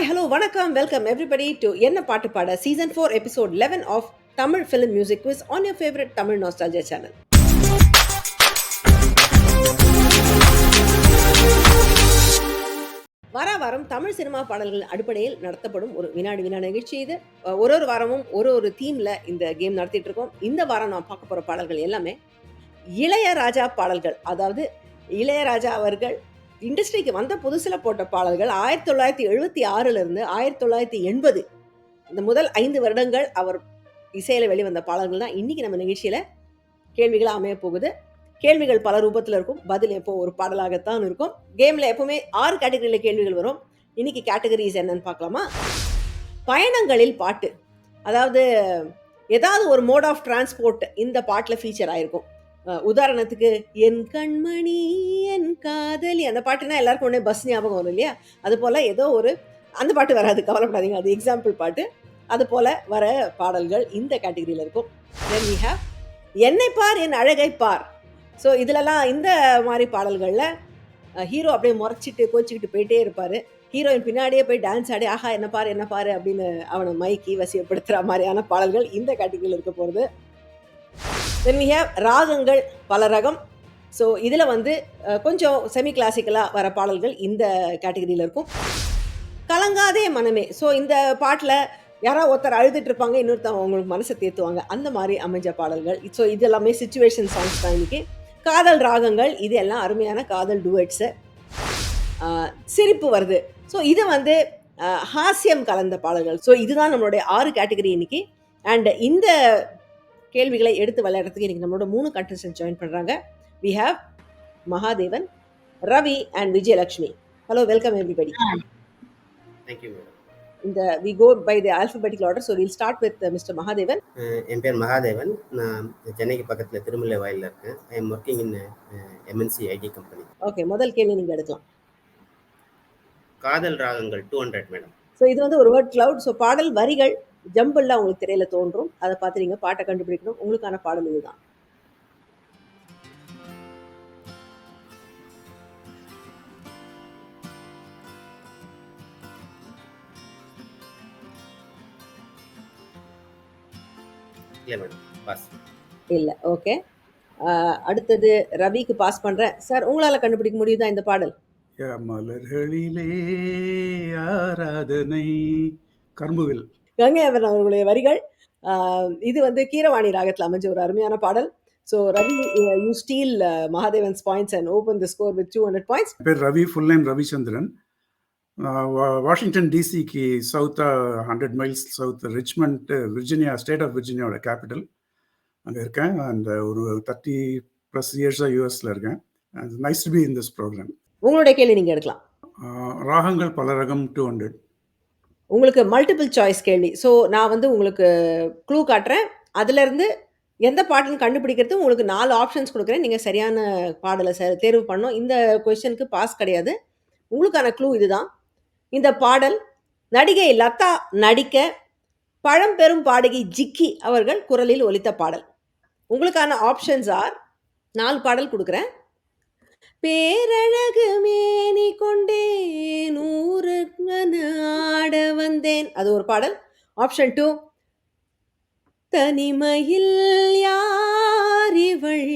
Hi hello வணக்கம் welcome everybody to Enna Paattu Paada season 4 episode 11 of Tamil film music quiz on your favourite Tamil nostalgia channel. வாரம் Tamil cinema பாடல்கள் அடிப்படையில் நடத்தப்படும் ஒரு வினாடி வினா நிகழ்ச்சி இது. ஒரு வாரமும் ஒரு தீம்ல இந்த கேம் நடத்திட்டு இருக்கோம். இந்த வாரம் நான் பார்க்க போற பாடல்கள் எல்லாமே இளையராஜா பாடல்கள். அதாவது இளையராஜா அவர்கள் இண்டஸ்ட்ரிக்கு வந்த புதுசில் போட்ட பாடல்கள் 1976 1980 இந்த முதல் 5 வருடங்கள் அவர் இசையில வெளிவந்த பாடல்கள் தான் இன்னைக்கு நம்ம நிகழ்ச்சியில கேள்விகளாக அமைய போகுது. கேள்விகள் பல ரூபத்தில் இருக்கும், பதில் எப்போ ஒரு பாடலாகத்தான் இருக்கும். கேம்ல எப்பவுமே 6 கேட்டகரியில் கேள்விகள் வரும். இன்னைக்கு கேட்டகரிஸ் என்னன்னு பார்க்கலாமா? பயணங்களில் பாட்டு, அதாவது ஏதாவது ஒரு மோட் ஆஃப் டிரான்ஸ்போர்ட் இந்த பாட்டில் ஃபீச்சர் ஆயிருக்கும். உதாரணத்துக்கு என் கண்மணி என் காதலி அந்த பாட்டுனா எல்லாருக்கும் உடனே பஸ் ஞாபகம் வரும் இல்லையா? அது போல ஏதோ ஒரு அந்த பாட்டு வராது, கவலைப்படாதீங்க, அது எக்ஸாம்பிள் பாட்டு. அது போல வர பாடல்கள் இந்த கேட்டகரியில் இருக்கும். Then we have என்னை பார் என் அழகை பார். ஸோ இதிலலாம் இந்த மாதிரி பாடல்களில் ஹீரோ அப்படியே முறைச்சிட்டு கோச்சிக்கிட்டு போயிட்டே இருப்பார். ஹீரோயின் பின்னாடியே போய் டான்ஸ் ஆடி ஆஹா என்ன பாரு அப்படின்னு அவனை மைக்கி வசியப்படுத்துகிற மாதிரியான பாடல்கள் இந்த கேட்டகரியில் இருக்க போகிறது. Then we have ராகங்கள் பல ரகம். ஸோ இதில் கொஞ்சம் செமி கிளாசிக்கலாக வர பாடல்கள் இந்த கேட்டகரியில் இருக்கும். கலங்காதே மனமே. ஸோ இந்த பாட்டில் யாராவது ஒருத்தர் அழுதுட்டு இருப்பாங்க, இன்னொருத்தவங்க அவங்களுக்கு மனசை தேத்துவாங்க, அந்த மாதிரி அமைஞ்ச பாடல்கள். ஸோ இது எல்லாமே சிச்சுவேஷன் சாங்ஸ் தான் இன்னைக்கு. காதல் ராகங்கள், இது எல்லாம் அருமையான காதல் டூயட்ஸு. சிரிப்பு வருது. ஸோ இது ஹாஸ்யம் கலந்த பாடல்கள். ஸோ இதுதான் நம்மளுடைய 6 கேட்டகரி இன்னைக்கு. அண்ட் இந்த கேள்விகளை எடுத்து விளையாடுறதுக்கு இன்னைக்கு நம்மளோட 3 கண்டஸ்டன்ட் ஜாயின் பண்ணுறாங்க. We have Mahadevan, Ravi and Vijayalakshmi. Hello, welcome everybody. Thank you, madam. We go by the alphabetical order, so we'll start with Mr. Mahadevan. என் பேர் மகாதேவன். நான் சென்னைக்கு பக்கத்தில் திருமலை வாயிலில் இருக்கேன். I am working in MNC IT company. Okay, முதல் கேள்வி நீங்கள் எடுக்கலாம். காதல் ராகங்கள் 200 மேடம். ஸோ இது ஒரு வேர்ட் கிளவுட். ஸோ பாடல் வரிகள் ஜம்பிள்லாம் உங்களுக்கு திரையில தோன்றும், அதை பார்த்து நீங்கள் பாட்டை கண்டுபிடிக்கணும். உங்களுக்கான பாடல் இதுதான். இல்லை, ஓகே. அடுத்தது ரவிக்கு பாஸ் பண்றேன். சார், உங்களால கண்டுபிடிக்க முடியுதா இந்த பாடல்? மலர்களிலே ஆராதனை, கர்முவில். கங்கை அமரன் அவர்களுடைய வரிகள். இது கீரவாணி ராகத்தில் அமைஞ்ச ஒரு அருமையான பாடல். ஸோ ரவி, யூ ஸ்டீல் மகாதேவன்ஸ் points and open the score with 200 points. பேர் Ravi, full name Ravichandran. Washington டிசிக்கு சவுத்தா 100 miles south Richmond, Virginia, state of விர்ஜினியாவோட கேபிட்டல். அங்கே இருக்கேன். அண்ட் ஒரு 30+ இயர்ஸாக யூஎஸ்ல இருக்கேன். Nice to be in this programme. உங்களுடைய கேள்வி நீங்கள் எடுக்கலாம். ராகங்கள் பல ரகம் 200. உங்களுக்கு மல்டிபிள் சாய்ஸ் கேள்வி. ஸோ நான் உங்களுக்கு க்ளூ காட்டுறேன். அதுலேருந்து எந்த பாட்டுன்னு கண்டுபிடிக்கிறது உங்களுக்கு 4 ஆப்ஷன்ஸ் கொடுக்குறேன். நீங்கள் சரியான பாடலை தேர்வு பண்ணணும். இந்த கொஸ்டினுக்கு பாஸ் கிடையாது. உங்களுக்கான க்ளூ இதுதான். இந்த பாடல் நடிகை லதா நடிக்க பழம்பெரும் பாடகி ஜிக்கி அவர்கள் குரலில் ஒலித்த பாடல். உங்களுக்கான ஆப்ஷன்ஸ் ஆர், 4 பாடல் கொடுக்குறேன். பேரழகு மேனி கொண்டே நூறு ஆட வந்தேன், அது ஒரு பாடல். ஆப்ஷன் 2, தனிமையில் யாரிவள்,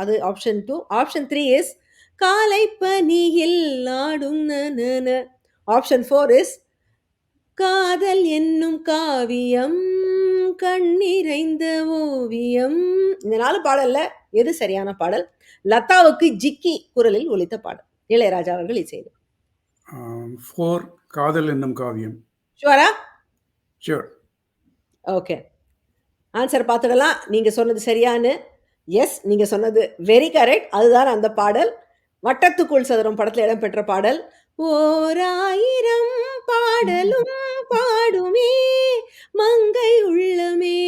அது ஆப்ஷன் 2. ஆப்ஷன் 3 இஸ் காலை பனியில் ஆடும் நன. ஆப்ஷன் 4 இஸ் காதல் என்னும் காவியம் கண்ணிறைந்த ஓவியம். இந்த 4 பாடல்ல எது சரியான பாடல்? லதாவுக்கு ஜிக்கி குரலில் ஒலித்த பாடல், இளையராஜா அவர்கள் இசையில். 4, காதல் என்னும் காவியம். ஷுவரா? ஷுவர். ஓகே, ஆன்சர் பார்த்துடலாம். நீங்க சொன்னது சரியானு. எஸ், நீங்க சொன்னது வெரி கரெக்ட். அதுதான் அந்த பாடல். வட்டத்துக்குள் சதுரம் படத்தில் இடம்பெற்ற பாடல். 1000 பாடலும் பாடுமே மங்கை உள்ளமே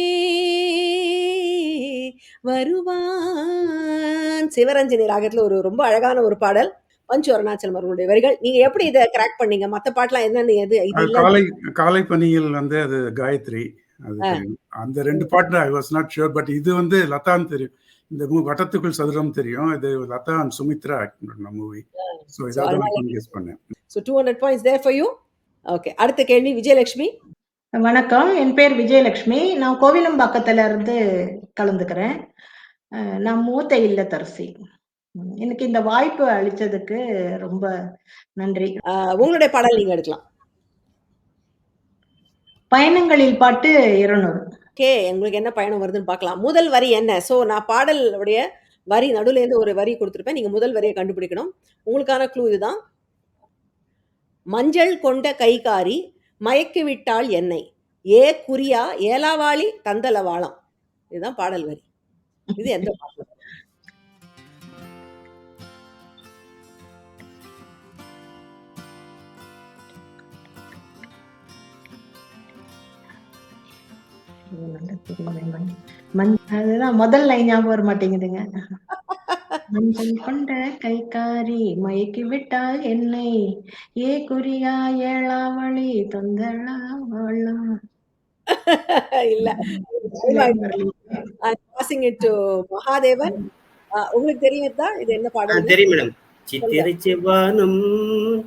வருவான், சிவரஞ்சனி ராகத்தில் ஒரு ரொம்ப அழகான ஒரு பாடல். பஞ்சு அருணாச்சலம் அவர்களுடைய வரிகள். நீங்க எப்படி இதை கிராக் பண்ணீங்க? மற்ற பாட்டுலாம் என்னன்னு காலை பனியில் அது காயத்ரி, அந்த 2 பாட்டு I was not sure. But இது லதான்னு தெரியும். இந்த வட்டத்துக்குள் சதுரம் தெரியும். இது லதா அண்ட் சுமித்ரா ஆக்ட் பண்ண மூவி. So இதால நான் கெஸ் பண்ணேன். So 200 points there for you. Okay. அடுத்த கேள்வி விஜயலட்சுமி. வணக்கம். என் பேர் விஜயலட்சுமி. நான் கோவிலம்பாக்கத்துல இருந்து கலந்துக்கிறேன். நான் மூத்த இல்லத்தரசி. எனக்கு இந்த வாய்ப்பு அளிச்சதுக்கு ரொம்ப நன்றி. உங்களுடைய பாடல் நீங்க எடுக்கலாம். பயணங்களில் பாட்டு 200. ஓகே. உங்களுக்கு என்ன பயணம் வருதுன்னு பார்க்கலாம். முதல் வரி என்ன? ஸோ நான் பாடலுடைய வரி நடுவுலேருந்து ஒரு வரி கொடுத்துருப்பேன். நீங்க முதல் வரிய கண்டுபிடிக்கணும். உங்களுக்கான க்ளூ இதுதான். மஞ்சள் கொண்ட கைகாரி மயக்கி விட்டாள் என்னை. ஏ குறியா ஏலாவாளி தந்தலவாளம். இதுதான் பாடல் வரி. இது எந்த பாடல்? அதுதான் முதல் லைன் ஞாபகம் வர மாட்டேங்குதுங்க. மஞ்சள் கொண்ட கைகாரி மயக்கி விட்டால் என்னை, ஏ குறியா ஏழாவளி தொந்தளவாளம். இல்ல. Passing it to Mahadevan. உங்களுக்கு தெரியுதா இது என்ன பாடல்? தெரியும் மேடம். சித்திரை செவ்வானம்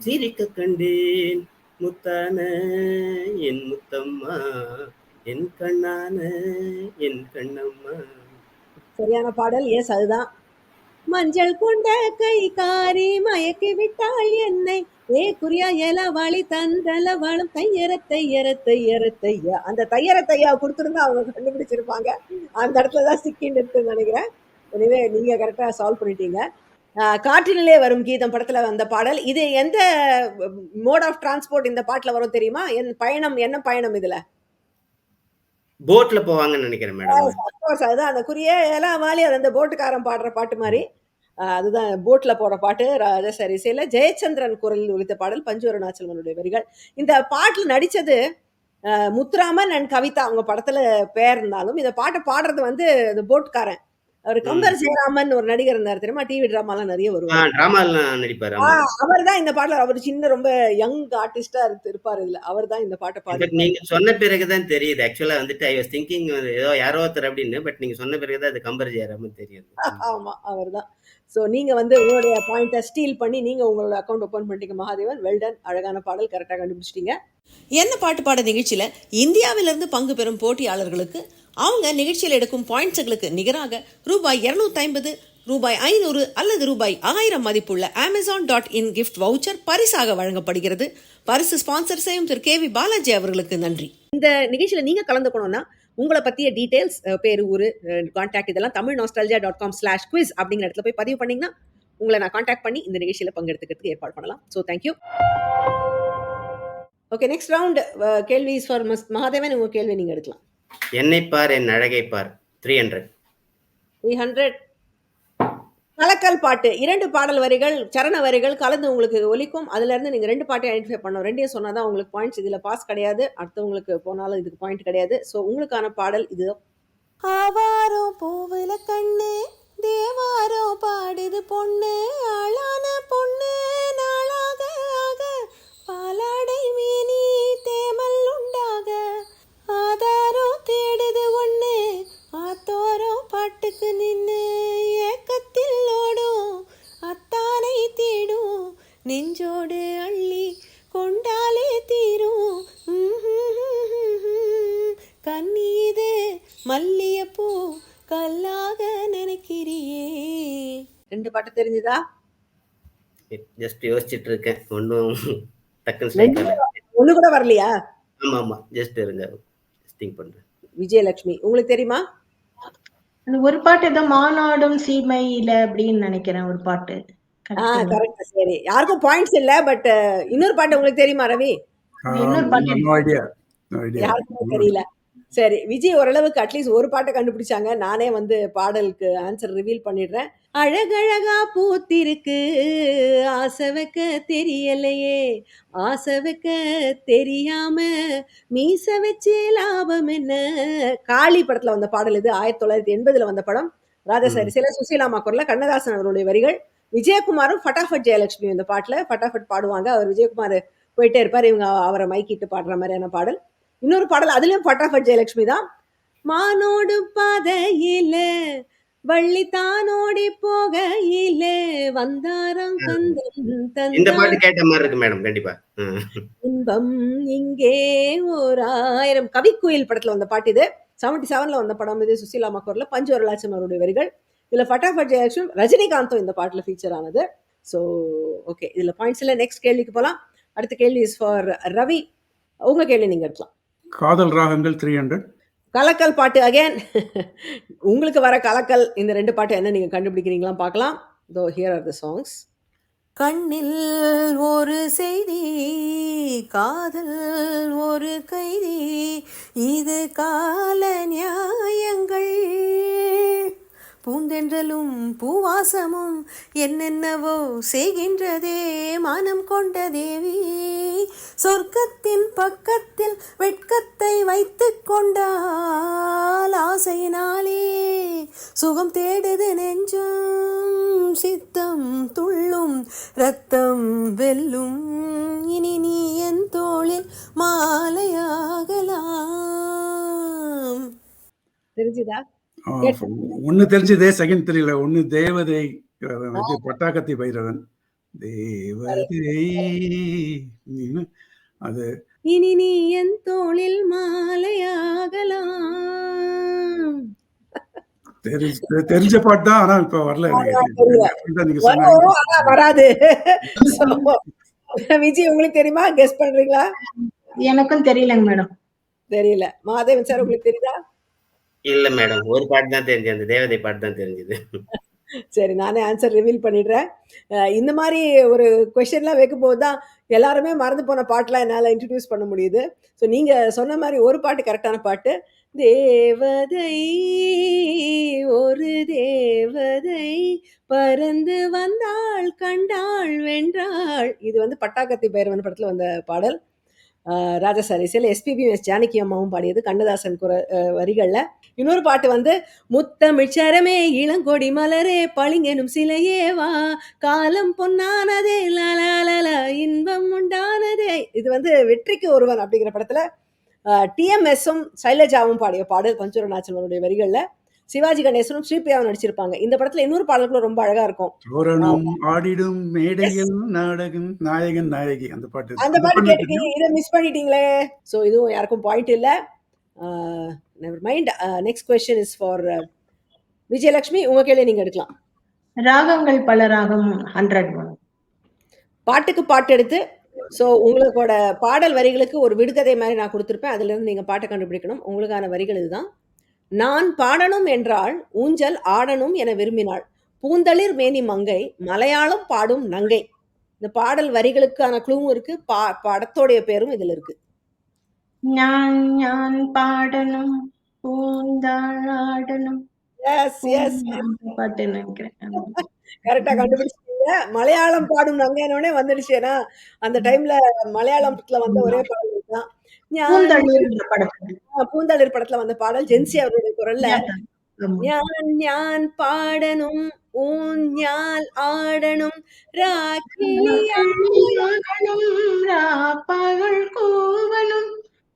சிரிக்க கண்டேன் முத்தான என் முத்தம்மா, என் கண்ணான என் கண்ணம்மா. சரியான பாடல். எஸ், அதுதான். மஞ்சள் கொண்ட கைகாரி மயக்கி விட்டாள் என்னை, ஏ குறியா ஏலாவாளி தந்தலவாளம் தையர தையர தையர தையா. அந்த தையர தையா கொடுத்துருந்தா அவங்க கண்டுபிடிச்சிருப்பாங்க. அந்த இடத்துலதான் சிக்கின்னு இருக்குன்னு நினைக்கிறேன். எனவே நீங்க கரெக்டா சால்வ் பண்ணிட்டீங்க. காற்றினிலே வரும் கீதம் படத்துல வந்த பாடல். இது எந்த மோட் ஆஃப் டிரான்ஸ்போர்ட் இந்த பாட்டுல வரும் தெரியுமா? பயணம் என்ன பயணம் இதுல? போட்ல போவாங்கன்னு நினைக்கிறேன் மேடம். அஃப்கோர்ஸ் அதுதான் அந்த குறிய ஏலாவாளி, அது அந்த போட்டுக்காரன் பாடுற பாட்டு மாதிரி. அதுதான் போட்ல போற பாட்டு. ராஜசரி இசையில ஜெயச்சந்திரன் குரலில் ஒலித்த பாடல். பஞ்சு அருணாச்சலமனுடைய வரிகள். இந்த பாட்டுல நடிச்சது முத்துராமன் அண்ட் கவிதா. அவங்க படத்துல பேர் இருந்தாலும் இந்த பாட்டை பாடுறது வந்து இந்த போட்காரன். அவர் கம்பர் ஜெயராமன் ஒரு நடிகர் இருந்தார் தெரியுமா? டிவி டிராமாலாம் நிறைய வருவார். டிராமாலாம் நடிப்பாரு. அவர் தான் இந்த பாட்டுல, அவர் சின்ன ரொம்ப யங் ஆர்டிஸ்டா இருப்பாரு இதுல. அவர் தான் இந்த பாட்டை பாடு. நீங்க சொன்ன பிறகுதான் தெரியுது. ஆக்சுவலா வந்துட்டு ஐ வாஸ் திங்கிங் ஏதோ யாரோ ஒருத்தர் அப்படின்னு, பட் நீங்க சொன்ன பிறகுதான் அது கம்பர் ஜெயராமன் தெரியுது. ஆமா, அவர் தான். ஸோ நீங்க வந்து உங்களுடைய பாயிண்ட்டை ஸ்டீல் பண்ணி நீங்க உங்களோட அக்கௌண்ட் ஓப்பன் பண்ணிட்டீங்க மகாதேவன். வெல்டன். அழகான பாடல், கரெக்டாக கண்டுபிடிச்சிட்டீங்க. என்ன பாட்டு பாட நிகழ்ச்சியில இந்தியாவிலிருந்து பங்கு பெறும் போட்டியாளர்களுக்கு அவங்க நிகழ்ச்சியில் எடுக்கும் பாயிண்ட்ஸுகளுக்கு நிகராக ரூபாய் 250, ரூபாய் 500 அல்லது ரூபாய் 1000 மதிப்புள்ள Amazon.in கிஃப்ட் வவுச்சர் பரிசாக வழங்கப்படுகிறது. பரிசு ஸ்பான்சர் செய்யும் திரு KV பாலாஜி அவர்களுக்கு நன்றி. இந்த நிகழ்ச்சியில் நீங்க கலந்துக்கணும்னா உங்களை பற்றிய டீட்டெயில்ஸ், பேர், ஊர், கான்டாக்ட் இதெல்லாம் tamilnostalgia.com/quiz அப்படிங்கிற இடத்துல போய் பதிவு பண்ணிங்கன்னா உங்களை நான் கான்டாக்ட் பண்ணி இந்த நிகழ்ச்சியில் பங்கெடுத்துக்கிறதுக்கு ஏற்பாடு பண்ணலாம். So thank you. Okay, next round கேள்வி ஃபார் மகாதேவன். உங்கள் கேள்வி நீங்கள் எடுக்கலாம். என்னை பார் என் அழகை பார். 300. கலக்கல் பாட்டு. 2 பாடல் வரிகள், சரண வரிகள் கலந்து உங்களுக்கு ஒலிக்கும். அதுல இருந்து நீங்க 2 பாட்டை ஐடென்டிஃபை பண்ணணும். 2 சொன்னாதான் உங்களுக்கு பாயிண்ட்ஸ். இதுல பாஸ் கிடையாது. அடுத்தவங்களுக்கு போனாலும் இதுக்கு பாயிண்ட் கிடையாது. ஸோ உங்களுக்கான பாடல் இது. ஆவாரோ பூவுல கண்ணு தேவாரோ பாடுது பொண்ணு, ஆளான பொண்ணு நாளாக ஆக பாலாடை மீனி தேமல் உண்டாக, ஆதாரோ தேடுது ஒண்ணு ஆத்தோரோ பாட்டுக்கு நின்னு, ஏக்கத்தில் ஓடும் அத்தானை தேடும் நெஞ்சோடு அள்ளி கொண்டாலே தீரும், கண்ணீது மல்லியப்பூ கல்லாக நினைக்கிறியே. 2 பாட்டு தெரிஞ்சுதா? ஜஸ்ட் யோசிச்சுட்டு இருக்கேன். ஒன்னும் டக்குன்னு ஒண்ணு கூட வரலையா? ஆமா ஆமா, ஜஸ்ட் இருங்க, திங்க் பண்றேன். விஜயலட்சுமி, உங்களுக்கு தெரியுமா? ஒரு பாட்டு ஏதோ மாநாடும் சீமையில அப்படின்னு நினைக்கிறேன். ஒரு பாட்டு கரெக்ட். சரி, யாருக்கும் பாயிண்ட்ஸ் இல்ல. பட் இன்னொரு பாட்டு உங்களுக்கு தெரியுமா ரவி? இன்னொரு பாட்டு யாருக்கும் தெரியல. சரி, விஜய் ஓரளவுக்கு அட்லீஸ்ட் ஒரு பாட்டை கண்டுபிடிச்சாங்க. நானே வந்து பாடலுக்கு ஆன்சர் ரிவீல் பண்ணிடுறேன். அழகழகா பூத்திருக்கு ஆசை வைக்க தெரியலையே, ஆசை வைக்க தெரியாம மீச வச்சு லாபம் என்ன. காளி படத்துல வந்த பாடல் இது. 1980 வந்த படம். ராஜசாரி சில சுசீலாமா குரல்ல, கண்ணதாசன் அவருடைய வரிகள். விஜயகுமாரும் ஃபட்டாஃபட் ஜெயலட்சுமி இந்த பாட்டுல ஃபட்டாஃபட் பாடுவாங்க. அவர் விஜயகுமார் போயிட்டே இருப்பார், இவங்க அவரை மைக்கிட்டு பாடுற மாதிரியான பாடல். இன்னொரு பாடல் அதுலயும் ஃபட்டாஃபட் ஜெயலட்சுமி தான். மானோடு பாதையில வள்ளி தானோடி போகையிலே வந்தாரம் கந்தன் இந்த தந்தான் பாட்டு கேட்ட மாதிரி இருக்கு மேடம் கண்டிப்பா. இன்பம் இங்கே ஓர் ஆயிரம். கவிக்குயில் படத்துல வந்த பாட்டு இது. 77ல வந்த படம் இது. சுசீலா மக்கர்ல பஞ்சு வரலாச்சம் அவருடைய வரிகள். இதுல ஃபட்டாஃபட் ஜெயலட்சுமி ரஜினிகாந்தும் இந்த பாட்டுல ஃபீச்சர் ஆனது. ஸோ ஓகே, இதுல பாயிண்ட்ஸ் இல்லை. நெக்ஸ்ட் கேள்விக்கு போலாம். அடுத்த கேள்வி இஸ் ஃபார் ரவி. உங்க கேள்வி நீங்க எடுக்கலாம். காதல் ராகங்கள் 300. கலக்கல் பாட்டு அகைன். உங்களுக்கு வர கலக்கல் இந்த 2 பாட்டு என்ன நீங்க கண்டுபிடிக்கிறீங்களா பார்க்கலாம். தோ ஹியர் ஆர் த சாங்ஸ். கண்ணில் ஒரு செய்தி, காதல் ஒரு கைதி, இது கால நியாயங்கள். பூந்தென்றலும் பூவாசமும் என்னென்னவோ செய்கின்றதே மனம் கொண்ட தேவி. சொர்க்கத்தின் பக்கத்தில் வெட்கத்தை வைத்து கொண்டால் ஆசையினாலே சுகம் தேடுது நெஞ்சம். சித்தம் துள்ளும் ரத்தம் வெல்லும், இனி நீ என் தோளில் மாலையாகலாம். தெரிஞ்சுதா? ஒன்னு தெரிஞ்சதே, செகண்ட் தெரியல. ஒன்னு தேவதை, பட்டாக்கத்தி பைரவன். தேவதை அது இனி நீ என் தோளில் மாலையாகலாம். தெரிஞ்ச பாட்டு தான், ஆனா இப்ப வரல நீங்க வராது. விஜய் உங்களுக்கு தெரியுமா? கெஸ் பண்றீங்களா? எனக்கும் தெரியலங்க மேடம். தெரியல. மாதேவன் சார் உங்களுக்கு தெரியுதா? இல்ல மேடம், ஒரு பாட்டு தான் தெரிஞ்சது, அந்த தேவதை பாட்டு தான் தெரிஞ்சது. சரி, நானே ஆன்சர் ரிவீல் பண்ணிடுறேன். இந்த மாதிரி ஒரு கொஸ்டின்லாம் வைக்கும்போது தான் எல்லாருமே மறந்து போன பாட்டெலாம் என்னால் இன்ட்ரடியூஸ் பண்ண முடியுது. ஸோ நீங்கள் சொன்ன மாதிரி ஒரு பாட்டு கரெக்டான பாட்டு. தேவதை ஒரு தேவதை பறந்து வந்தாள் கண்டாள் வென்றாள். இது வந்து பட்டாக்கத்தி பைரவன் படத்தில் வந்த பாடல். ராஜசார் இசையில் எஸ்பிபி எஸ் ஜானகி அம்மாவும் பாடியது கண்ணதாசன் வரிகளில். இன்னொரு பாட்டு வந்து முத்தமிழ்ச்சரமே இளங்கொடி மலரே பளிங்கெனும் சிலையே வா காலம் பொன்னானதே லலலல இன்பம் உண்டானதே. இது வந்து வெற்றிக்கு ஒருவன் அப்படிங்கிற படத்தில் டிஎம்எஸும் சைலஜாவும் பாடிய பாடல் பஞ்சூரநாச்சனுடைய வரிகளில். சிவாஜி கணேசனும் ஸ்ரீபிரியாவும் நடிச்சிருப்பாங்க. இந்த படத்துல இன்னொரு பாடல்களும் ரொம்ப அழகா இருக்கும். ஆடிடும் மேடையில் நாடகம் நாயகன் நாயகி, அந்த பாட்டு கேட்டுட்டீங்க, இதை மிஸ் பண்ணிட்டீங்களே. ஸோ இதுவும் யாருக்கும் பாயிண்ட் இல்லை. Never mind. Next question is for Vijayalakshmi. உங்க கேள்வி நீங்க எடுக்கலாம். ராகங்கள் பல ராகம் 100. பாட்டுக்கு பாட்டு எடுத்து, ஸோ உங்களோட பாடல் வரிகளுக்கு ஒரு விடுகதை மாதிரி நான் கொடுத்துருப்பேன். அதுல இருந்து நீங்க பாட்டை கண்டுபிடிக்கணும். உங்களுக்கான வரிகள் இதுதான். நான் பாடணும் என்றால் ஊஞ்சல் ஆடணும் என விரும்பினாள் பூந்தளிர் மேனி மங்கை மலையாளம் பாடும் நங்கை. இந்த பாடல் வரிகளுக்கான க்ளூவும் இருக்கு, படத்தோடைய பேரும் இதுல இருக்கு. ஞான் ஞான் பாடணும் பூந்தாடணும். பாட்டு நினைக்கிறேன். கரெக்டா கண்டுபிடிச்சிட்டீங்க. மலையாளம் பாடும் நங்கைனோடனே வந்துடுச்சு. ஏன்னா அந்த டைம்ல மலையாளத்துல வந்த ஒரே பாடல் தான். பூந்தளிர் படத்துல வந்த பாடல் ஜென்சி அவருடைய குரல்ல. ஞான் ஞான் பாடணும் ஊஞ்ஞால் ஆடணும் ராப்பகல் கூவனும்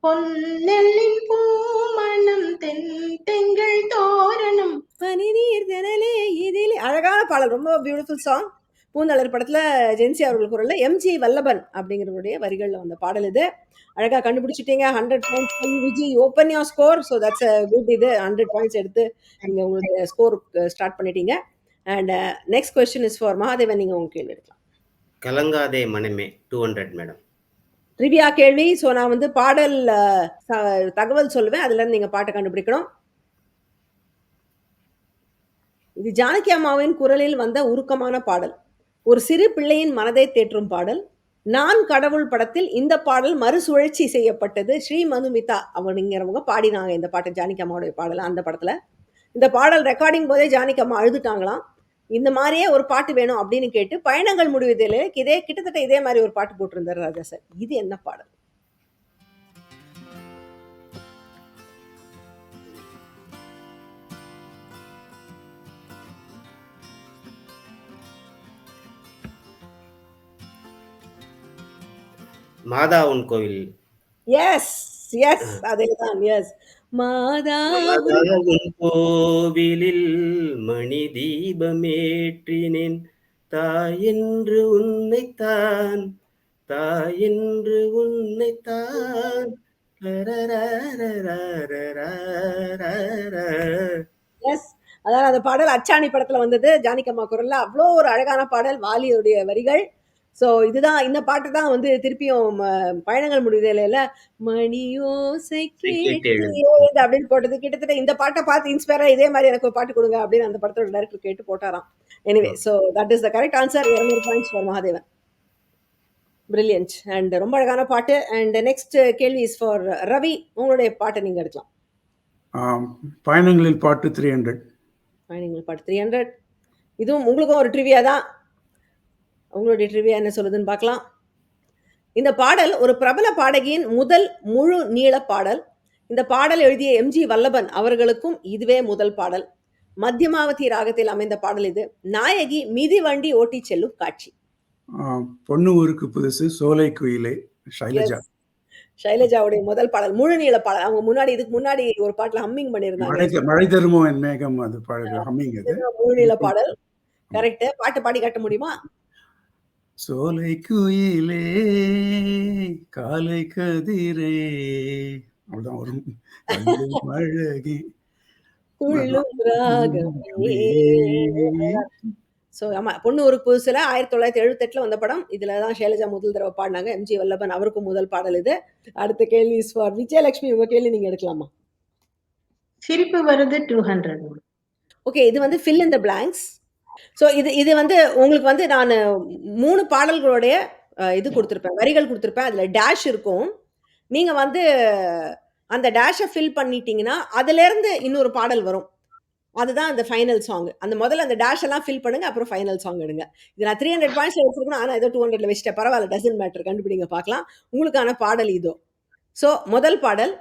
பொன்னெல்லின் பூமணம் தெங்கள் தோரணம் பனிநீர் தினலே இதிலே. அழகான பாடல், ரொம்ப பியூட்டிஃபுல் சாங். பூந்தளிர் படத்துல ஜென்சி அவர்கள் குரல்ல எம்ஜி வல்லபன் அப்படிங்கிறவருடைய வரிகள்ல வந்த பாடல் இது. அழகா கண்டுபிடிச்சிட்டீங்க. 100 points Viji. Open your score. So that's a good. இது 100 பாயிண்ட்ஸ் எடுத்து நீங்க உங்களுடைய ஸ்கோர் ஸ்டார்ட் பண்ணிட்டீங்க. And next question is for Mahadevan. நீங்க உங்க கேள்வி எடுக்கலாம். கலங்காதே மனமே 200 மேடம். ட்ரிவியா கேள்வி. ஸோ நான் வந்து பாடல் தகவல் சொல்லுவேன், அதுல இருந்து நீங்க பாட்டை கண்டுபிடிக்கணும். இது ஜானகி அம்மாவின் குரலில் வந்த உருக்கமான பாடல். ஒரு சிறு பிள்ளையின் மனதை தேற்றும் பாடல். நான் கடவுள் படத்தில் இந்த பாடல் மறுசுழற்சி செய்யப்பட்டது. ஸ்ரீ மதுமிதா அப்படிங்கிறவங்க பாடினாங்க இந்த பாட்டை, ஜானகி அம்மாவுடைய பாடல். அந்த படத்துல இந்த பாடல் ரெக்கார்டிங் போதே ஜானகி அம்மா அழுதுட்டாங்களாம். இந்த மாதிரியே ஒரு பாட்டு வேணும் அப்படின்னு கேட்டு பயணங்கள் முடிவதில் கிட்டத்தட்ட இதே மாதிரி ஒரு பாட்டு போட்டிருந்தார் ராஜா சார். இது என்ன பாடல்? மாதா உன் கோவில். எஸ் எஸ், அதேதான். எஸ், மாதா மாதாவின் கோவிலில் மணி தீபமேற்றினேன், தாயென்று உன்னைத்தான், தாயென்று உன்னைத்தான். எஸ். அதாவது அந்த பாடல் அச்சாணி படத்துல வந்தது. ஜானகம்மா குரல்ல. அவ்ளோ ஒரு அழகான பாடல். வாலியுடைய வரிகள். ஸோ இதுதான் இந்த பாட்டு தான் வந்து திருப்பியும் பயணங்கள் முடிவுல மணியோசை கேட்டு எழுது அப்படின்னு போட்டது. கிட்டத்தட்ட இந்த பாட்டை பார்த்து இன்ஸ்பயரா இதே மாதிரி எனக்கு ஒரு பாட்டு கொடுங்க அப்படின்னு அந்த படத்தோட டைரக்டர் கேட்டு போட்டாராம். Anyway so that is the correct answer. 200 points for Mahadevan. Brilliant and ரொம்ப அழகான பாட்டு. அண்ட் நெக்ஸ்ட் கேள்வி இஸ் ஃபார் ரவி. உங்களுடைய பாட்டை நீங்க எடுக்கலாம். பயணங்களில் பாட்டு 300. பயணங்கள் பாட்டு 300. இதுவும் உங்களுக்கும் ஒரு ட்ரிவியா தான். உங்களுடைய ட்ரிவியா என்ன சொல்லுதுன்னு பார்க்கலாம். இந்த பாடல் ஒரு பிரபல பாடகியின் முதல் முழு நீள பாடல். இந்த பாடல் எழுதிய எம்ஜி வல்லபன் அவர்களுக்கும் இதுவே முதல் பாடல். மத்தியமாவதி ராகத்தில் அமைந்த பாடல் இது. நாயகி மிதிவண்டி ஓட்டி செல்லும் காட்சி. பொண்ணு ஊருக்கு புதுசு, சோலை குயிலே, ஷைலஜா. ஷைலஜாவுடைய முதல் பாடல், முழு நீள பாடல். அவங்க முன்னாடி இதுக்கு முன்னாடி ஒரு பாட்டுல ஹம்மிங் பண்ணியிருந்தாங்க. மழை தருமோ என் மேகம், அது பாடல் ஹம்மிங். அது முழு நீள பாடல். கரெக்ட். பாட்டு பாடி காட்ட முடியுமா? சோலை குயிலே காலை கதிரே, அவ்வளவுதான் வரும். அழகி ஸோ ஆமா, பொண்ணு ஒரு புதுசுல 1978 வந்த படம். இதுலதான் ஷைலஜா முதல் தடவை பாடினாங்க. எம்ஜி வல்லபன் அவருக்கும் முதல் பாடல் இது. அடுத்த கேள்வி இஸ் ஃபார் விஜயலட்சுமி. உங்க கேள்வி நீங்க எடுக்கலாமா? சிரிப்பு வருது 200. ஓகே, இது வந்து fill in the blanks. So இது வந்து உங்களுக்கு வந்து நான் 3 பாடல்களுடைய இது கொடுத்துருப்பேன், வரிகள் கொடுத்துருப்பேன். அதில் டேஷ் இருக்கும். நீங்கள் வந்து அந்த டேஷை ஃபில் பண்ணிட்டீங்கன்னா அதுலேருந்து இன்னொரு பாடல் வரும். அதுதான் அந்த ஃபைனல் சாங். அந்த முதல்ல அந்த டேஷ் எல்லாம் ஃபில் பண்ணுங்க, அப்புறம் ஃபைனல் சாங் எடுங்க. இது நான் 300 பாயிண்ட்ஸ் எடுத்துருக்கணும். ஆனால் ஏதோ 200 வச்சுட்டேன். பரவாயில்ல, டசன்ட் மேட்டர். கண்டுபிடிங்க பார்க்கலாம். உங்களுக்கான பாடல் இதோ. ஸோ முதல் பாடல்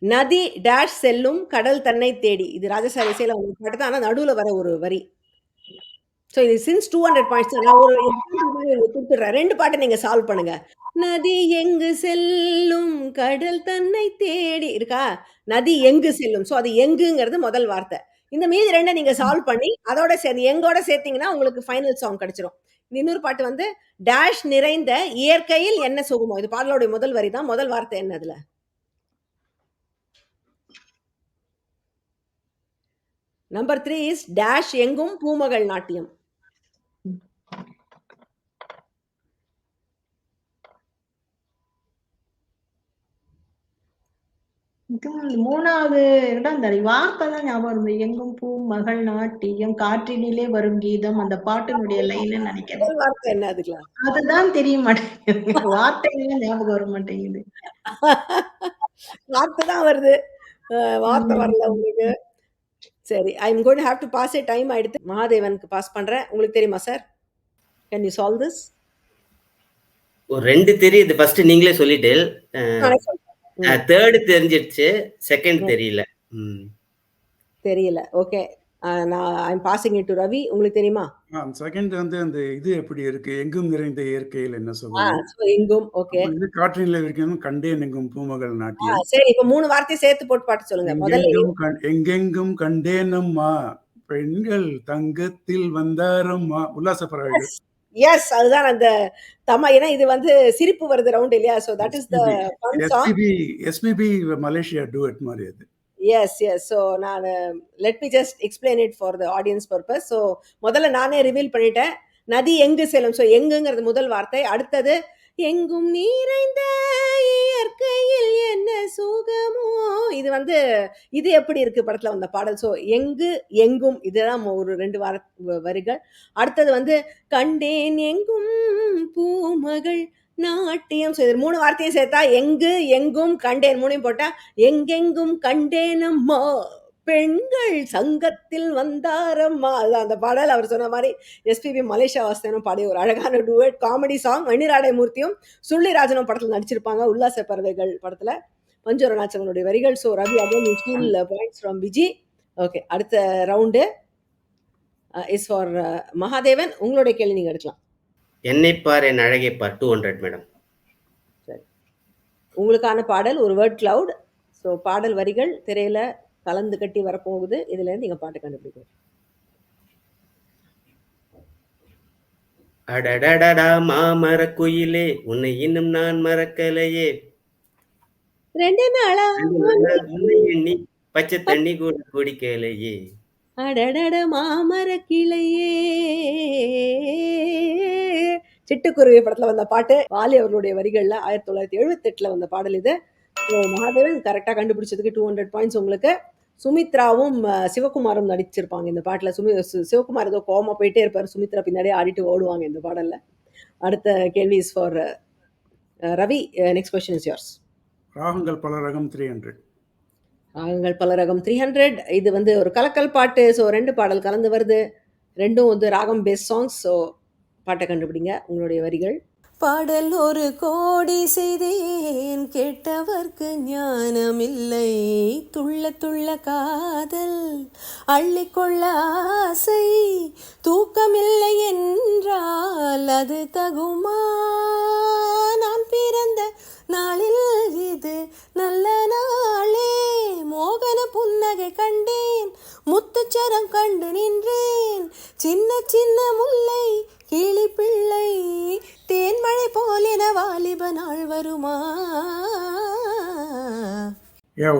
நதி டேஷ் செல்லும் கடல் தன்னை தேடி. இது ராஜசாரி இசையில உங்களுக்கு பாட்டு தான். ஆனால் நடுவில் வர ஒரு வரி. ஸோ இது சின்ஸ் 200 பாயிண்ட்ஸ். நான் ஒரு கொடுத்துட்றேன். 2 பாட்டை நீங்க சால்வ் பண்ணுங்க. நதி எங்கு செல்லும் கடல் தன்னை தேடி இருக்கா? நதி எங்கு செல்லும். ஸோ அது எங்குங்கிறது முதல் வார்த்தை. இந்த மீதி 2 நீங்க சால்வ் பண்ணி அதோட சேர்ந்து எங்கோட சேர்த்தீங்கன்னா உங்களுக்கு ஃபைனல் சாங் கிடைச்சிரும். இன்னொரு பாட்டு வந்து டேஷ் நிறைந்த இயற்கையில் என்ன சுகமோ. இது பாடலோட முதல் வரி தான். முதல் வார்த்தை என்ன அதுல? நம்பர் 3 இஸ் டேஷ் எங்கும் பூமகள் நாட்டியம். இது 3வது இடம். அந்த வார்த்தை தான் ஞாபகம் இருந்தது. எங்கும் பூ மகள் நாட்டியம், காற்றினிலே வரும் கீதம், அந்த பாட்டினுடைய லைன்னு நினைக்கிறேன். முதல் வார்த்தை என்ன அதுல? அதுதான் தெரிய மாட்டேங்குது. வார்த்தைகள் ஞாபகம் வர மாட்டேங்குது. வார்த்தை தான் வருது, வார்த்தை வரல உங்களுக்கு. சரி, I am going to have to pass a. Time ஆயிடுத்து. மகாதேவனுக்கு பாஸ் பண்றேன். உங்களுக்கு தெரியுமா sir? Can you solve this? ஒரு 2 தெரியுது. ஃபர்ஸ்ட் நீங்களே சொல்லிட்டு, தேர்ட் தெரிஞ்சிடுச்சு, செகண்ட் தெரியல. தெரியல. ஓகே, நான் I am passing it to Ravi. உங்களுக்கு தெரியுமா? செகண்ட் வந்து அந்த இது எப்படி இருக்கு? எங்கும் நிறைந்த இயற்கையில் என்ன சொல்லுங்க? எங்கும். ஓகே, இது காற்றினிலே இருக்கும் கண்டேன் எங்கும் பூமகள் நாட்டியம். சரி, இப்ப 3 வார்த்தையை சேர்த்து போட்டு பாட்டு சொல்லுங்க. முதல்ல எங்கெங்கும் கண்டேனம்மா பெண்கள் தங்கத்தில் வந்தாரம்மா, உல்லாச பறவைகள். எஸ், அதுதான் அந்த தம்மா. ஏன்னா இது வந்து சிரிப்பு வருது ரவுண்ட் இல்லையா? So that is the fun song. SPB Malaysia duet மாதிரி அது. Yes yes. ஸோ நான் let me just explain it for the audience purpose. So முதல்ல நானே ரிவீல் பண்ணிட்டேன். நதி எங்கு செல்லும். ஸோ எங்குங்கிறது முதல் வார்த்தை. அடுத்தது எங்கும் நிறைந்த இயற்கையில் என்ன சுகமோ. இது வந்து இது எப்படி இருக்கு படத்துல வந்த பாடல். ஸோ எங்கு எங்கும் இதுதான் ஒரு 2 வரிகள். அடுத்தது வந்து கண்டேன் எங்கும் பூமகள் நாட்டியம். ஸோ இது 3 வார்த்தையும் சேர்த்தா எங்கு எங்கும் கண்டேன் 3ஐயும் போட்டா எங்கெங்கும் கண்டேனம்மா பெண்கள் சங்கத்தில் வந்தாரம்மா. அதுதான் அந்த பாடல். அவர் சொன்ன மாதிரி எஸ்பிபி மலேசியா வாஸ்தவனும் பாடிய ஒரு அழகான டூயட் காமெடி சாங். மணிராடை மூர்த்தியும் சுள்ளிராஜனும் படத்தில் நடிச்சிருப்பாங்க. உல்லாச பறவைகள் படத்துல பஞ்சவரணாச்சவனுடைய வரிகள். So Ravi again you steel points from Viji. Okay, அடுத்த ரவுண்டு இஸ் ஃபார் மகாதேவன். உங்களுடைய கேள்வி நீங்க எடுக்கலாம். என்னை பார் என் அழகை பார் 200 மேடம். சரி, உங்களுக்கான பாடல் ஒரு வேர்ட் கிளவுட். ஸோ பாடல் வரிகள் திரையில கலந்து கட்டி வரப்போகுது. இதுலேருந்து நீங்க பாட்டு கண்டுபிடிக்கணும். அடடடடா மாமரக் குயிலே உன்னை இன்னும் நான் மறக்கலையே 2 நாளா உன்னை எண்ணி பச்சை தண்ணி கூட குடிக்கலையே அடடட மாமரக் கிளையே. சிட்டுக்குருவி படத்துல வந்த பாட்டு. வாலி அவர்களுடைய வரிகள்ல 1978ல வந்த பாடல் இது. மகாதேவன் கரெக்டா கண்டுபிடிச்சதுக்கு 200 பாயிண்ட்ஸ் உங்களுக்கு. சுமித்ராவும் சிவகுமாரும் நடிச்சிருப்பாங்க இந்த பாட்டுல. சிவகுமார் ஏதோ கோவமா போயிட்டே இருப்பாரு. சுமித்ரா பின்னாடியே ஆடிட்டு ஓடுவாங்க இந்த பாடல்ல. அடுத்த கேள்வி is for Ravi. Next question is yours. ராகங்கள் பல ரகம் 300. ராகங்கள் பல ரகம் 300. இது வந்து ஒரு கலக்கல் பாட்டு. ஸோ 2 பாடல் கலந்து வருது. ரெண்டும் வந்து ராகம் பேஸ் சாங்ஸ். ஸோ பாட்டை கண்டுபிடிங்க உங்களுடைய வரிகள். பாடல் ஒரு கோடி செய்தேன் கேட்டவர்க்கு ஞானமில்லை துள்ள துள்ள காதல் அள்ளிக்கொள்ள ஆசை தூக்கமில்லை என்றால் அது தகுமா நான் பிறந்த நாளில் இது நல்ல நாளே மோகன புன்னகை கண்டேன் முத்துச்சரம் கண்டு நின்றேன் சின்ன சின்ன முல்லை கிளி பிள்ளை தேன்மழை போலென வாலிப நாள் வருமா?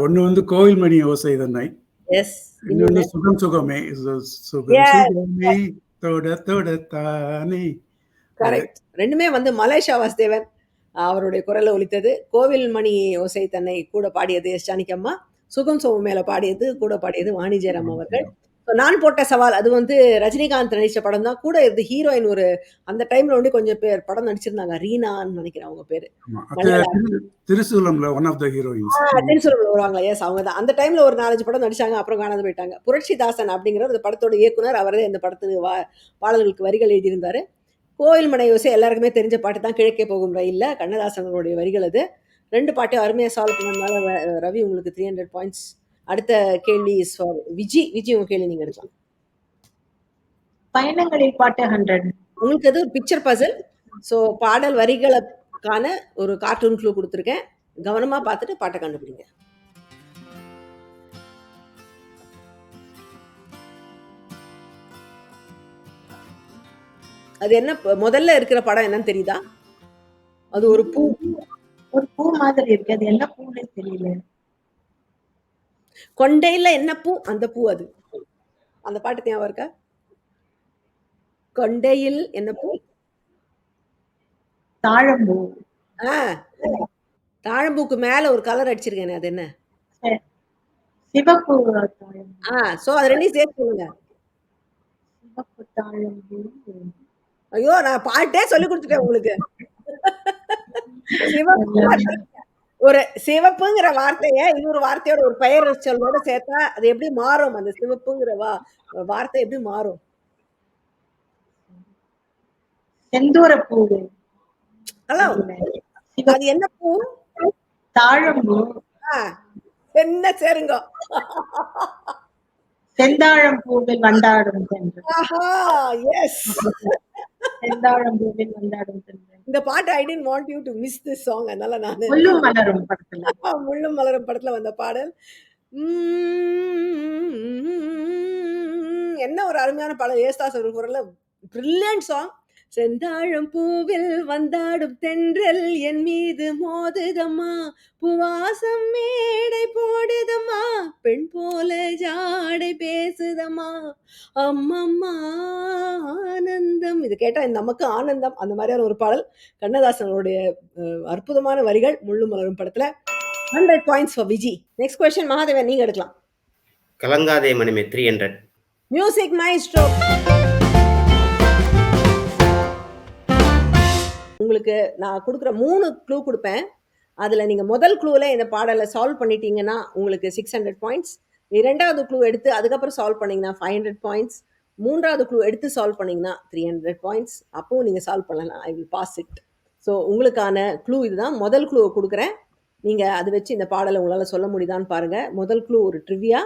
ஒன்று வந்து கோவில் மணி ஓசை தன்னை, எஸ். இன்னொன்று சுகம் சுகமே சுகம் Yes. சுகமே தொட தொட தானே. கரெக்ட். ரெண்டுமே வந்து மலேசியா வாசுதேவன் அவருடைய குரல்ல ஒலித்தது. கோவில் மணி ஓசை தன்னை கூட பாடியது எஸ் ஜானகி. சுகம் சோம மேல கூட பாடியது வாணி ஜெயராம் அவர்கள். நான் போட்ட சவால் அது வந்து ரஜினிகாந்த் நடிச்ச படம் தான். கூட இருந்து ஹீரோயின் ஒரு அந்த டைம்ல வந்து கொஞ்சம் பேர் படம் நடிச்சிருந்தாங்க. ரீனான்னு நினைக்கிறேன் அவங்க பேரு. திருசூலம்ல ஒன் ஆஃப் த ஹீரோயின்ஸ். திருசூலம்ல வருவாங்களா? எஸ், அவங்க தான். அந்த டைம்ல ஒரு 4-5 படம் நடிச்சாங்க. அப்புறம் காணாது போயிட்டாங்க. புரட்சிதாசன் அப்படிங்கிற அந்த படத்தோட இயக்குனர். அவரே இந்த படத்துக்கு பாடல்களுக்கு வரிகள் எழுதியிருந்தாரு. கோயில் மனை யோசை எல்லாருக்குமே தெரிஞ்ச பாட்டு தான். கிழக்கே போகும் ரயில்ல கண்ணதாசனுடைய வரிகள் அது. 2 பாட்டையும் அருமையாக சால்வ் பண்ணதுனால ரவி உங்களுக்கு 300 பாயிண்ட்ஸ். அடுத்த கேள்வி இஸ் ஃபார் விஜி. விஜி உங்க கேள்வி நீங்க எடுக்கலாம். பயணங்களில் பாட்டு 100. உங்களுக்கு அது ஒரு பிக்சர் பசில். ஸோ பாடல் வரிகளுக்கான ஒரு கார்ட்டூன் க்ளூ கொடுத்துருக்கேன். கவனமா பார்த்துட்டு பாட்டை கண்டுபிடிங்க. அது என்ன முதல்ல இருக்கிற படம் என்னன்னு தெரியுதா? அது ஒரு பூ. ஒரு பூ மாதிரி இருக்கு. அது என்ன பூன்னு தெரியல. கொண்டையில என்ன பூ? அந்த பூ அது. அந்த பாட்டு ஞாபகம் இருக்கா? கொண்டையில் என்ன பூ? தாழம்பூ. தாழம்பூக்கு மேல ஒரு கலர் அடிச்சிருக்கேன். அது என்ன? சிவப்பு தாழம்பூ. சோ அது ரெண்டையும் சேர்த்து சொல்லுங்க. சிவப்பு தாழம்பூ. ஐயோ, நான் பாட்டே சொல்லி கொடுத்துட்டேன் உங்களுக்கு. சிவப்பு. ஒரு சிவப்புங்கிற வார்த்தைய இன்னொரு வார்த்தையோட ஒரு பெயர் சொல்லோட சேர்த்தா அது எப்படி மாறும்? அந்த சிவப்புங்கிற வார்த்தை எப்படி மாறும்? செந்தூர பூ. ஹலோ, அது என்ன பூ? தாழம்பூ. என்ன சேருங்க. செந்தாழம் பூவில் வண்டாடும் சென்று. எஸ், செந்தாழம் பூவில் வண்டாடும் சென்று. இந்த பாட்டு I didn't want you to miss this song. அதனால நான் முள்ளும் மலரும் படத்துல முள்ளும் மலரும் படத்துல வந்த பாடல். என்ன ஒரு அருமையான பாடல். ஏசுதாஸ் அவர் குரல்ல பிரில்லியன்ட் சாங். செந்தாழம் பூவில் வந்தாடும் தென்றல் என் மீது மோதுதம்மா புவாசம் மேடை போடுதம்மா பெண் போல ஜாடை பேசுதம்மா அம்மம்மா ஆனந்தம். இது கேட்டா நமக்கு ஆனந்தம். அந்த மாதிரியான ஒரு பாடல். கண்ணதாசனுடைய அற்புதமான வரிகள் முள்ளும் மலரும் படத்துல. 100 points for Viji. Next question Mahadevan நீங்க எடுக்கலாம். கலங்காதே மணிமே 300. Music maestro. உங்களுக்கு நான் கொடுக்குற 3 க்ளூ கொடுப்பேன். அதில் நீங்கள் முதல் க்ளூவில் இந்த பாடலை சால்வ் பண்ணிட்டீங்கன்னா உங்களுக்கு 600 பாயிண்ட்ஸ். 2வது க்ளூ எடுத்து அதுக்கப்புறம் சால்வ் பண்ணிங்கன்னா 500 பாயிண்ட்ஸ். 3வது க்ளூ எடுத்து சால்வ் பண்ணிங்கன்னா 300 பாயிண்ட்ஸ். அப்போவும் நீங்கள் சால்வ் பண்ணலாம். I will pass it. So உங்களுக்கான க்ளூ இதுதான். முதல் க்ளூவை கொடுக்குறேன். நீங்கள் அதை வச்சு இந்த பாடலை உங்களால் சொல்ல முடியுதான்னு பாருங்கள். முதல் க்ளூ ஒரு ட்ரிவியா.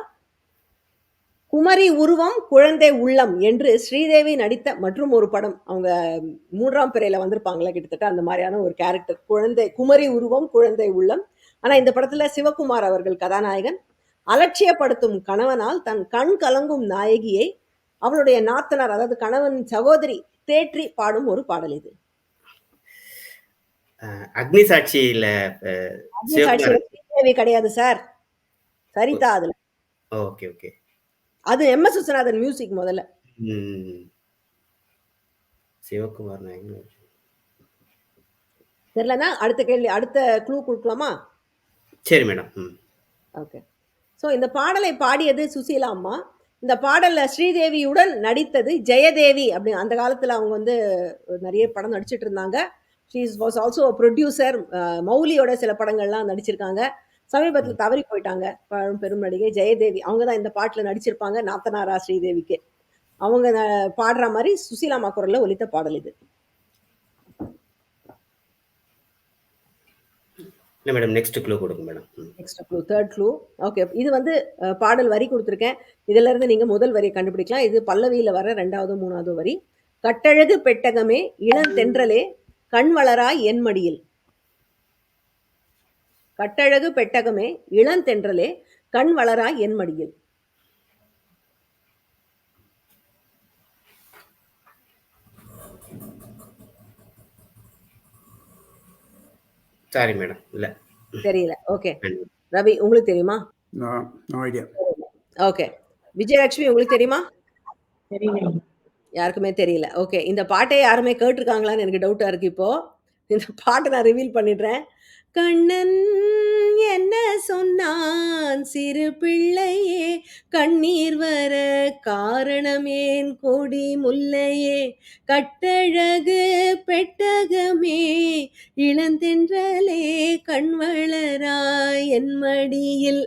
குமரி உருவம் குழந்தை உள்ளம் என்று ஸ்ரீதேவி நடித்த மற்றும் ஒரு படம். அவங்க 3ஆம் பிறையில வந்திருப்பாங்களா கிட்டத்தட்ட அந்த மாதிரியான ஒரு கேரக்டர். குமரி உருவம் குழந்தை உள்ளம். ஆனா இந்த படத்துல சிவகுமார் அவர்கள் கதாநாயகன் அலட்சியப்படுத்தும் கணவனால் தன் கண் கலங்கும் நாயகியை அவளுடைய நாத்தனார், அதாவது கணவன் சகோதரி தேற்றி பாடும் ஒரு பாடல் இது. அக்னி சாட்சியில சிவகுமார். ஸ்ரீதேவி கிடையாது சார், சரிதா அதுல. Okay okay. அது எம்.எஸ். விஸ்வநாதன் மியூசிக் முதல்ல. சிவகுமார் நாயகன். தெரியலன்னா அடுத்த கேள்வி, அடுத்த க்ளூ கொடுக்கலாமா? சரி மேடம். ஓகே. ஸோ இந்த பாடலை பாடியது சுசீலா அம்மா. இந்த பாடலில் ஸ்ரீதேவியுடன் நடித்தது ஜெயதேவி. அப்படி அந்த காலத்தில் அவங்க வந்து நிறைய படம் நடிச்சிட்டு இருந்தாங்க. She was also producer. மௌலியோட சில படங்கள்லாம் நடிச்சிருக்காங்க. சமீபத்தில் தவறி போயிட்டாங்க பெரும் நடிகை ஜெயதேவி. அவங்க தான் இந்த பாட்டில் நடிச்சிருப்பாங்க, நாத்தனாரா ஸ்ரீதேவிக்கு. அவங்க பாடுற மாதிரி சுசீலா அம்மா குரலில் ஒலித்த பாடல் இது. இல்லை மேடம், நெக்ஸ்ட் க்ளூ கொடுங்க madam. Next clue, third clue. Okay, இது வந்து பாடல் வரி கொடுத்துருக்கேன். இதுல இருந்து நீங்க முதல் வரியை கண்டுபிடிக்கலாம். இது பல்லவியில வர 2வது 3வது வரி. கட்டழகு பெட்டகமே இளந்தென்றலே கண் வளராய் என் மடியில். கட்டழகு பெட்டகமே இளந்தென்றலே கண் வளராய் என் மடியில். சாரி மேடம், இல்ல தெரியல. ஓகே, ரவி உங்களுக்கு தெரியுமா? No idea. ஓகே, விஜயலட்சுமி உங்களுக்கு தெரியுமா? தெரியல. யாருக்குமே தெரியல. ஓகே, இந்த பாட்டை யாருமே கேட்டிருக்காங்களான்னு எனக்கு டவுட்டா இருக்கு. இப்போ இந்த பாட்டை நான் ரிவீல் பண்ணிடுறேன். கண்ணன் என்ன சொன்னான் சிறு பிள்ளையே, கண்ணீர் வர காரணமேன் கொடி முல்லையே, கட்டழகு பெட்டகமே இளந்தென்றலே கண் வளராய் என் மடியில்.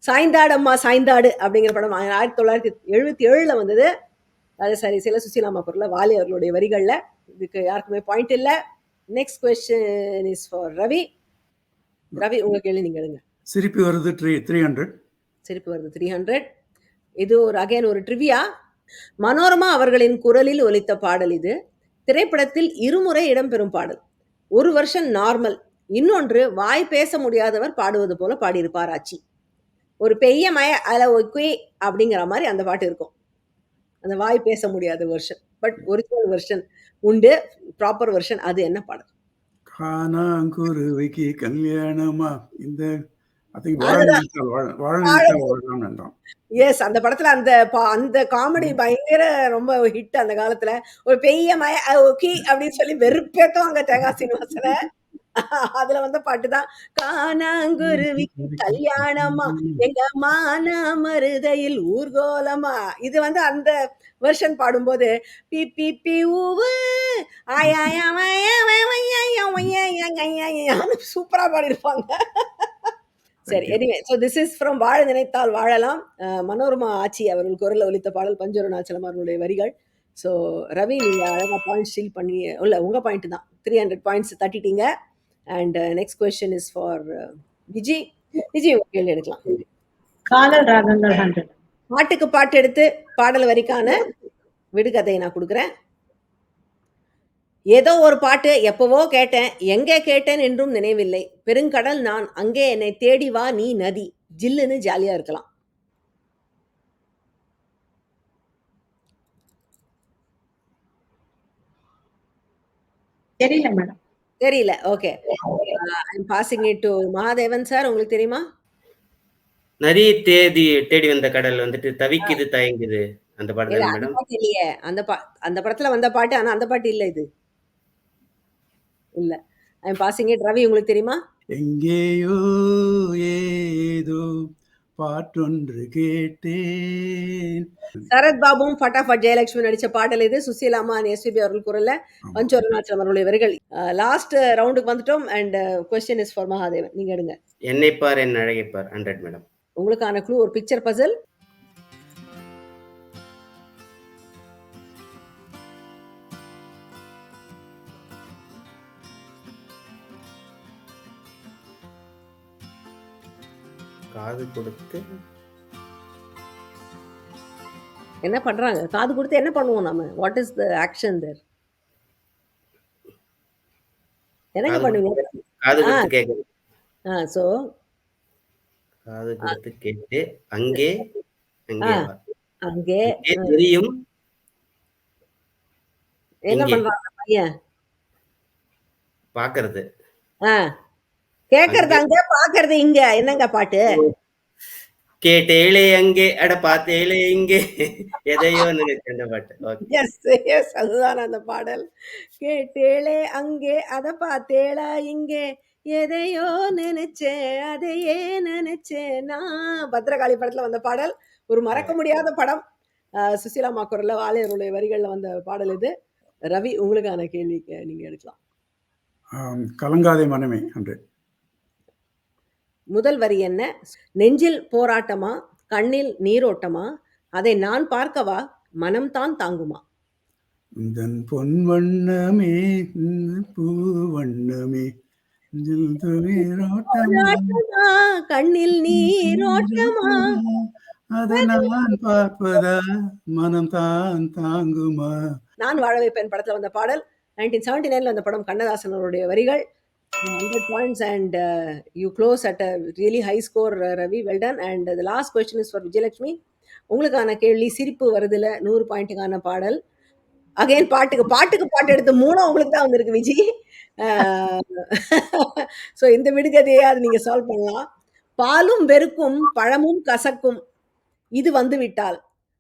சாய்ந்தாடம்மா சாய்ந்தாடு அப்படிங்கிற படம் 1977 வந்தது. அது சரி, சில சுசீலாமா குரல்ல, வாலி அவர்களுடைய வரிகள்ல. இதுக்கு யாருக்குமே பாயிண்ட் இல்லை. Next question is for Ravi. Ravi, உங்க கேள்வி நீங்க எடுங்க. சிரிப்பு வருது 300. சிரிப்பு வருது 300. இது ஒரு அகைன் ஒரு ட்ரிவியா. மனோரமா அவர்களின் குரலில் ஒலித்த பாடல் இது. திரைப்படத்தில் இருமுறை இடம்பெறும் பாடல். ஒரு வருஷம் நார்மல், இன்னொன்று வாய் பேச முடியாதவர் பாடுவது போல பாடியிருப்பார் ஆச்சி. ஒரு பெய்ய மய அல ஒக்கே அப்படிங்கிற மாதிரி அந்த பாட்டு இருக்கும். அந்த வாய் பேச முடியாத வெர்ஷன், பட் ஒரிஜினல் வெர்ஷன் உண்டு, ப்ராப்பர் வெர்ஷன். அது என்ன பாடல்? காணாங்குருவிக்கு கல்யாணமா இந்த எஸ், அந்த படத்துல அந்த காமெடி பயங்கர ரொம்ப ஹிட் அந்த காலத்துல. ஒரு பெரிய மய ஓகே அப்படின்னு சொல்லி வெறுப்பேத்துவாங்க தேங்காய் சீனிவாசனை. அதுல வந்த பாட்டுதான் காணாங்குருவிக்கு கல்யாணமா எங்க மான மருதையில் ஊர்கோலமா. இது வந்து அந்த வெர்ஷன் பாடும்போது பி பி பி ஊவு சூப்பரா பாடிருப்பாங்க. சரி, anyway, so this is from வாழ நினைத்தால் வாழலாம். மனோரமா ஆச்சி அவர்கள் குரல்ல ஒலித்த பாடல், பஞ்சரு நாச்சலம் அவர்களுடைய வரிகள். ஸோ ரவி, நீங்க அழகா பாயிண்ட் ஸ்டீல் பண்ணி, இல்ல உங்க பாயிண்ட் தான், 300 பாயிண்ட்ஸ் தட்டிட்டீங்க. And next question is for Viji. Viji, உங்க கேள்வி எடுக்கலாம். காதல் ராகங்கள் 100. பாட்டுக்கு பாட்டு எடுத்து பாடல் வரிக்கான விடுகதையை நான் கொடுக்குறேன். ஏதோ ஒரு பாட்டு எப்பவோ கேட்டேன், எங்கே கேட்டேன் என்றும் நினைவில்லை. பெருங்கடல் நான், அங்கே என்னை தேடி வா நீ நதி, ஜில்லுன்னு ஜாலியா இருக்கலாம். தெரியல மேடம். தெரியல. Okay, I am passing it to Mahadevan sir. உங்களுக்கு தெரியுமா? நதி தேடி வந்த கடல் வந்துட்டு தவிக்குது தயங்குது அந்த பாட்டு தானே மேடம்? இல்லையே, அந்த படத்துல வந்த பாட்டு, ஆனா அந்த பாட்டு இல்ல இது. இல்ல, ஐ அம் பாசிங் இட். ரவி, உங்களுக்கு தெரியுமா? எங்கேயோ ஏதோ பாட்டொன்று கேட்டேன். சரத் பாபுவும் ஃபட்டாஃபட் ஜெயலட்சுமி நடிச்ச பாடல் இது. சுசீலாமா எஸ்பிபி அவர்கள் குரல்ல, பஞ்சரு நாச்சலம் அவர்களுடைய வரிகள். லாஸ்ட் ரவுண்டுக்கு வந்துட்டோம். And question is for Mahadevan. நீங்க எடுங்க. என்னை பார் என் அழகை பார் 100 மேடம். உங்களுக்கான க்ளூ ஒரு பிக்சர் பசில். காது கொடுத்து என்ன பண்றாங்க? காது கொடுத்து என்ன பண்ணுவோம் நாம? What is the action there? என்னங்க பண்ணுவீங்க? காது கொடுத்து கேக்குது. ஸோ காது கொடுத்து கேட்டு அங்கே அங்கே வா. அங்கே அங்கே தெரியும் என்ன இங்கே பண்றான் அந்த பையன்? பாக்குறது. ஆ கேட்கறது அங்கே அங்க, பாக்குறது இங்க. என்னங்க பாட்டு? கேட்டேளே அங்கே அட பார்த்தேளே இங்கே எதையோ நினைச்ச அந்த பாட்டு. ஓகே. எஸ் எஸ் அதுதான் அந்த பாடல். கேட்டேளே அங்கே, அத பார்த்தேளா இங்கே, எதையோ நினைச்சேன் அதையே நினைச்சேன் நான். பத்ரகாளி படத்துல வந்த பாடல். ஒரு மறக்க முடியாத படம். சுசீலா அம்மா குரல்ல வாழையருடைய வரிகள்ல வந்த பாடல் இது. ரவி, உங்களுக்கான கேள்விக்கு நீங்க எடுக்கலாம். கலங்காதே மனமே அன்று. முதல் வரி என்ன? நெஞ்சில் போராட்டமா, கண்ணில் நீரோட்டமா, அதை நான் பார்க்கவா, மனம்தான் தாங்குமா? இதன் பொன் வண்ணமே பூ வண்ணமே நெஞ்சில் துளிரோட்டமா, போராட்டமா, கண்ணில் நீரோட்டமா, அதை நான் பார்ப்பதா மனம் தான் தாங்குமா. நான் வாழ வைப்பேன் படத்துல வந்த பாடல். 1979 அந்த படம். கண்ணதாசன் அவருடைய வரிகள். 100 points and you close at a really high score, Ravi. Well done. And the last question is for Vijayalakshmi. உங்களுக்கான கேள்வி சிரிப்பு வருதுல 100 பாயிண்ட்டுக்கான பாடல். அகைன் பாட்டுக்கு பாட்டு எடுத்து 3 உங்களுக்கு தான் வந்திருக்கு விஜி. ஸோ இந்த விடுகதையை அது நீங்க சால்வ் பண்ணலாம். பாலும் வெறுக்கும் பழமும் கசக்கும் இது வந்து விட்டால்,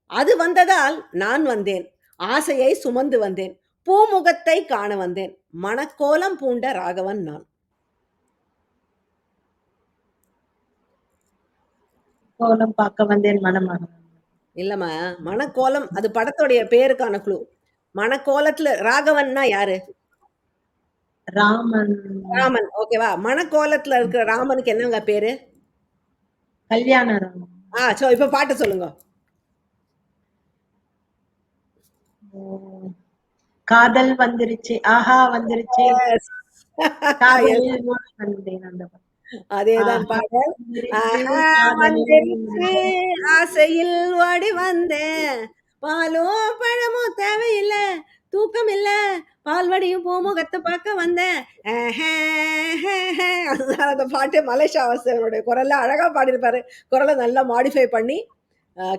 அது வந்ததால் நான் வந்தேன், ஆசையை சுமந்து வந்தேன், பூமுகத்தை காண வந்தேன், மணக்கோலம் பூண்ட ராகவன் நான். கோலம் பார்க்க வந்தேன் மனமாக. இல்லம்மா, மணக்கோலம் அது படத்தோடைய பேருக்கான குழு. மணக்கோலத்துல ராகவன்னா யாரு? ராமன். ராமன். ஓகேவா? மணக்கோலத்துல இருக்கிற ராமனுக்கு என்னங்க பேரு? கல்யாண ராமன். சோ இப்ப பாட்டு சொல்லுங்க. காதல் வந்துருச்சு, ஆஹா வந்துருச்சு, Yes. காதலில் ஓடி வந்தேன் அந்த பாட்டு. அதேதான் ஆஹா பாடல். வந்துருச்சு, ஆஹா காதலில் ஓடி வந்துருச்சு, வந்தேன். ஆசையில் ஓடி வந்தேன், பாலும் பழமும் தேவையில்ல, தூக்கம் இல்ல, பால்வடியும் பூமுகத்தை பார்க்க வந்தேன். அதுதான் அந்த பாட்டு. மலேசியா வாசனுடைய குரல்ல அழகா பாடியிருப்பாரு. குரலை நல்லா மாடிஃபை பண்ணி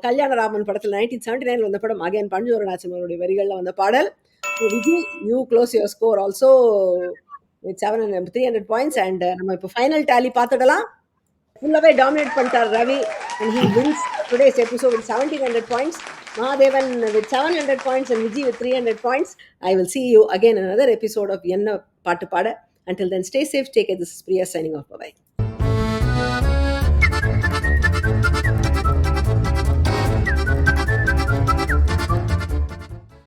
கல்யாணராமன் படத்தில் 1979 வந்த படம். அகைன் பஞ்சூரநாச்சன் அவருடைய வரிகள்ல வந்த பாடல். Viji, you close your score also with 300 points. And நம்ம இப்போ ஃபைனல் டேலி பார்த்துடலாம். ஃபுல்லாகவே டாமினேட் பண்ணிட்டார் Ravi. And he wins today's episode with 1700 points. Mahadevan with 700 points and Vijay with 300 points. I will see you again in another episode of Enna Paatu Paada. Until then, stay safe, take care. This is Priya signing off. Bye-bye.